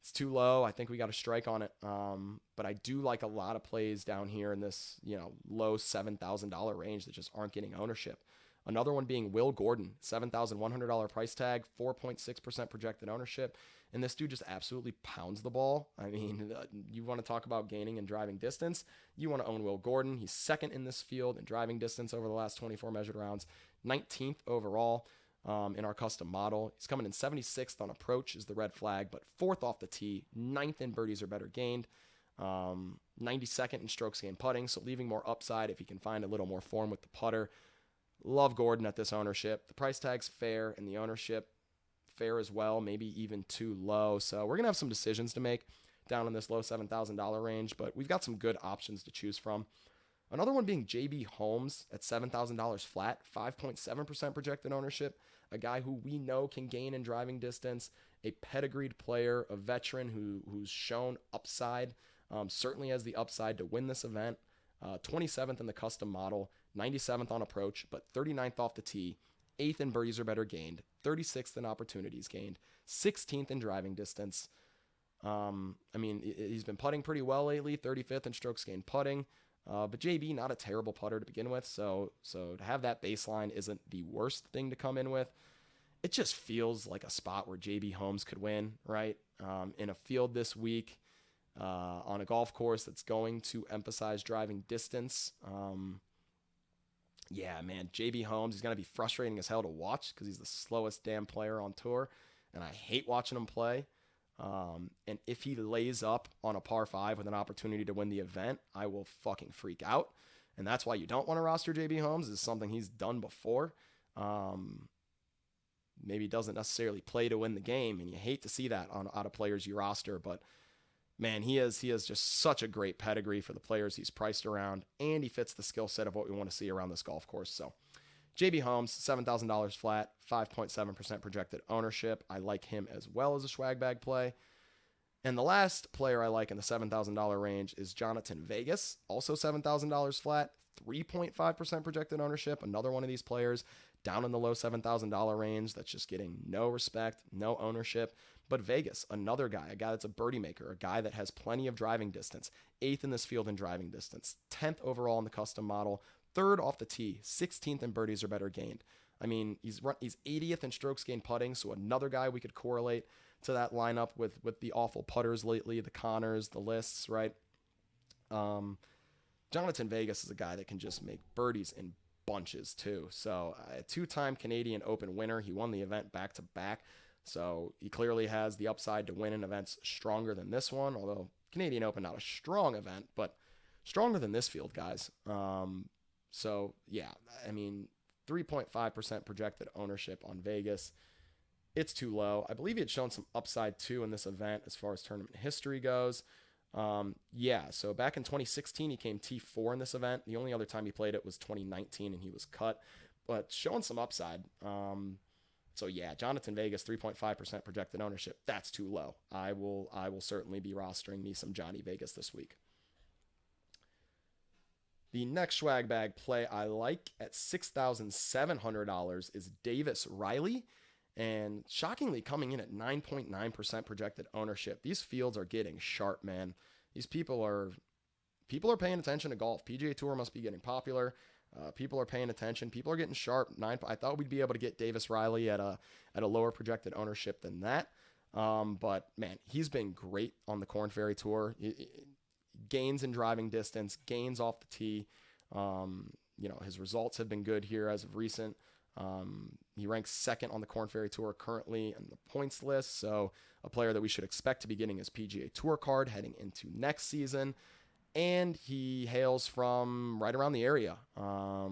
It's too low. I think we got to strike on it. But I do like a lot of plays down here in this, low $7,000 range that just aren't getting ownership. Another one being Will Gordon, $7,100 price tag, 4.6% projected ownership. And this dude just absolutely pounds the ball. I mean, you want to talk about gaining and driving distance. You want to own Will Gordon. He's 2nd in this field in driving distance over the last 24 measured rounds, 19th overall in our custom model. He's coming in 76th on approach is the red flag, but 4th off the tee, 9th in birdies or better gained, 92nd in strokes gained putting, so leaving more upside if he can find a little more form with the putter. Love Gordon at this ownership. The price tag's fair and the ownership fair as well, maybe even too low. So we're going to have some decisions to make down in this low $7,000 range, but we've got some good options to choose from. Another one being JB Holmes at $7,000 flat, 5.7% projected ownership, a guy who we know can gain in driving distance, a pedigreed player, a veteran who's shown upside, certainly has the upside to win this event. 27th in the custom model, 97th on approach, but 39th off the tee, 8th in birdies or better gained, 36th in opportunities gained, 16th in driving distance. I mean, he's been putting pretty well lately, 35th in strokes gained putting. But JB, not a terrible putter to begin with, so to have that baseline isn't the worst thing to come in with. It just feels like a spot where JB Holmes could win, right? In a field this week, on a golf course that's going to emphasize driving distance. Yeah, man, JB Holmes, he's going to be frustrating as hell to watch because he's the slowest damn player on tour, and I hate watching him play. And if he lays up on a par 5 with an opportunity to win the event, I will fucking freak out. And that's why you don't want to roster JB Holmes, is something he's done before. Maybe doesn't necessarily play to win the game, and you hate to see that out of players you roster, but man, he has just such a great pedigree for the players he's priced around, and he fits the skill set of what we want to see around this golf course. So JB Holmes, $7,000 flat, 5.7% projected ownership. I like him as well as a swag bag play. And the last player I like in the $7,000 range is Jonathan Vegas, also $7,000 flat, 3.5% projected ownership. Another one of these players down in the low $7,000 range that's just getting no respect, no ownership. But Vegas, another guy, a guy that's a birdie maker, a guy that has plenty of driving distance, 8th in this field in driving distance, 10th overall in the custom model, 3rd off the tee, 16th in birdies or better gained. I mean, he's 80th in strokes gained putting, so another guy we could correlate to that lineup with the awful putters lately, the Connors, the Lists, right? Jonathan Vegas is a guy that can just make birdies in bunches too. So a 2-time Canadian Open winner. He won the event back to back. So he clearly has the upside to win in events stronger than this one, although Canadian Open, not a strong event, but stronger than this field, guys. So yeah, I mean, 3.5% projected ownership on Vegas. It's too low. I believe he had shown some upside too in this event as far as tournament history goes. So back in 2016, he came T4 in this event. The only other time he played it was 2019, and he was cut, but showing some upside. So yeah, Jonathan Vegas, 3.5% projected ownership. That's too low. I will certainly be rostering me some Johnny Vegas this week. The next swag bag play I like at $6,700 is Davis Riley. And shockingly, coming in at 9.9% projected ownership. These fields are getting sharp, man. These people are paying attention to golf. PGA Tour must be getting popular. People are paying attention. People are getting sharp. I thought we'd be able to get Davis Riley at a lower projected ownership than that. But man, he's been great on the Korn Ferry Tour. Gains in driving distance, gains off the tee. His results have been good here as of recent. He ranks 2nd on the Korn Ferry Tour currently in the points list, so a player that we should expect to be getting his PGA Tour card heading into next season. And he hails from right around the area. There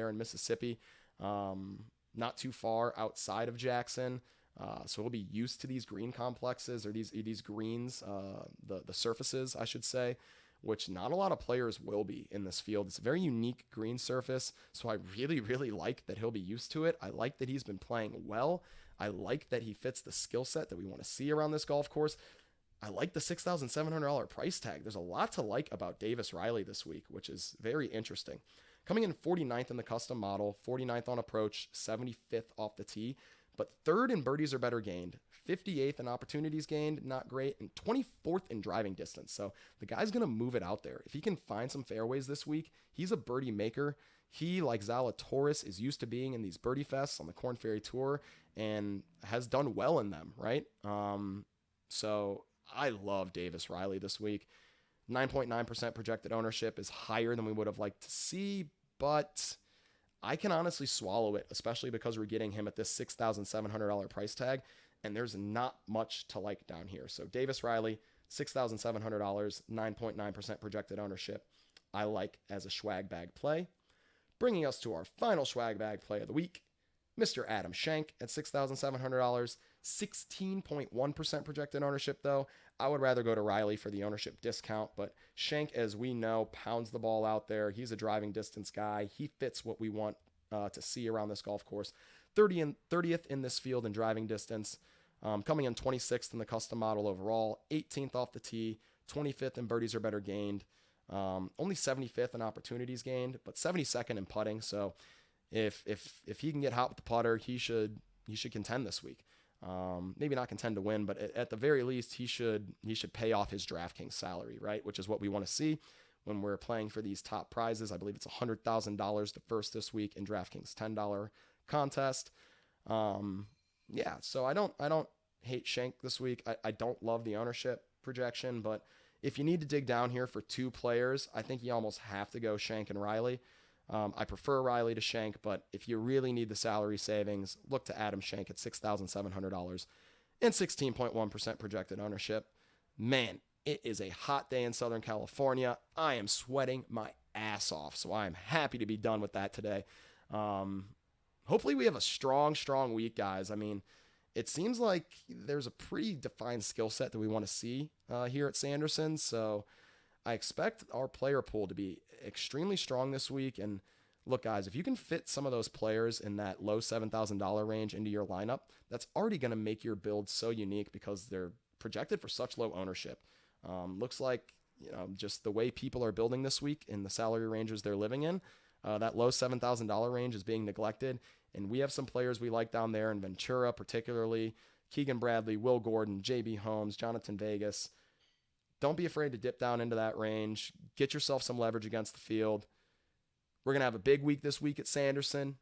in Mississippi, not too far outside of Jackson. So he'll be used to these green complexes, or these greens, the surfaces, I should say, which not a lot of players will be in this field. It's a very unique green surface, so I really, really like that he'll be used to it. I like that he's been playing well. I like that he fits the skill set that we want to see around this golf course. I like the $6,700 price tag. There's a lot to like about Davis Riley this week, which is very interesting. Coming in 49th in the custom model, 49th on approach, 75th off the tee, but 3rd in birdies or better gained, 58th in opportunities gained, not great, and 24th in driving distance. So the guy's going to move it out there. If he can find some fairways this week, he's a birdie maker. He, like Zalatoris, is used to being in these birdie fests on the Korn Ferry Tour and has done well in them, right? So I love Davis Riley this week. 9.9% projected ownership is higher than we would have liked to see, but I can honestly swallow it, especially because we're getting him at this $6,700 price tag, and there's not much to like down here. So Davis Riley, $6,700, 9.9% projected ownership, I like as a swag bag play. Bringing us to our final swag bag play of the week, Mr. Adam Schenk at $6,700, 16.1% projected ownership though. I would rather go to Riley for the ownership discount, but Schenk, as we know, pounds the ball out there. He's a driving distance guy. He fits what we want to see around this golf course. 30th in this field in driving distance, coming in 26th in the custom model overall, 18th off the tee, 25th in birdies or better gained, only 75th in opportunities gained, but 72nd in putting. So if he can get hot with the putter, he should contend this week. Maybe not contend to win, but at the very least, he should pay off his DraftKings salary, right? Which is what we want to see when we're playing for these top prizes. I believe it's $100,000 to first this week in DraftKings $10 contest. Yeah, so I don't hate Schenk this week. I don't love the ownership projection, but if you need to dig down here for two players, I think you almost have to go Schenk and Riley. I prefer Riley to Schenk, but if you really need the salary savings, look to Adam Schenk at $6,700 and 16.1% projected ownership. Man, it is a hot day in Southern California. I am sweating my ass off, so I am happy to be done with that today. Hopefully we have a strong week, guys. I mean, it seems like there's a pretty defined skill set that we want to see here at Sanderson, so I expect our player pool to be extremely strong this week. And look, guys, if you can fit some of those players in that low $7,000 range into your lineup, that's already going to make your build so unique because they're projected for such low ownership. Looks like, just the way people are building this week in the salary ranges they're living in, that low $7,000 range is being neglected. And we have some players we like down there in Ventura, particularly Keegan Bradley, Will Gordon, JB Holmes, Jonathan Vegas. Don't be afraid to dip down into that range. Get yourself some leverage against the field. We're going to have a big week this week at Sanderson.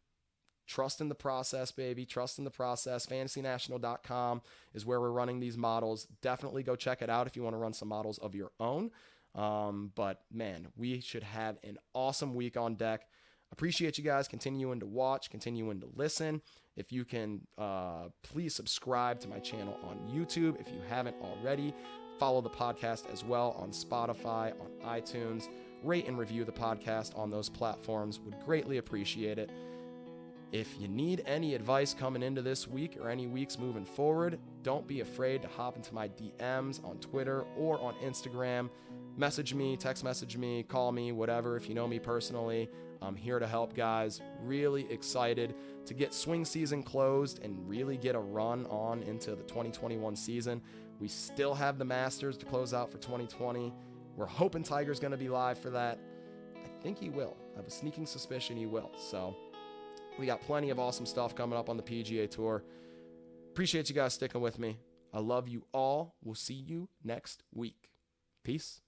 Trust in the process, baby. Trust in the process. FantasyNational.com is where we're running these models. Definitely go check it out if you want to run some models of your own. But, man, we should have an awesome week on deck. Appreciate you guys continuing to watch, continuing to listen. If you can, please subscribe to my channel on YouTube if you haven't already. Follow the podcast as well on Spotify, on iTunes. Rate and review the podcast on those platforms. Would greatly appreciate it. If you need any advice coming into this week or any weeks moving forward, don't be afraid to hop into my DMs on Twitter or on Instagram. Message me, text message me, call me, whatever. If you know me personally, I'm here to help, guys. Really excited to get swing season closed and really get a run on into the 2021 season. We still have the Masters to close out for 2020. We're hoping Tiger's going to be live for that. I think he will. I have a sneaking suspicion he will. So we got plenty of awesome stuff coming up on the PGA Tour. Appreciate you guys sticking with me. I love you all. We'll see you next week. Peace.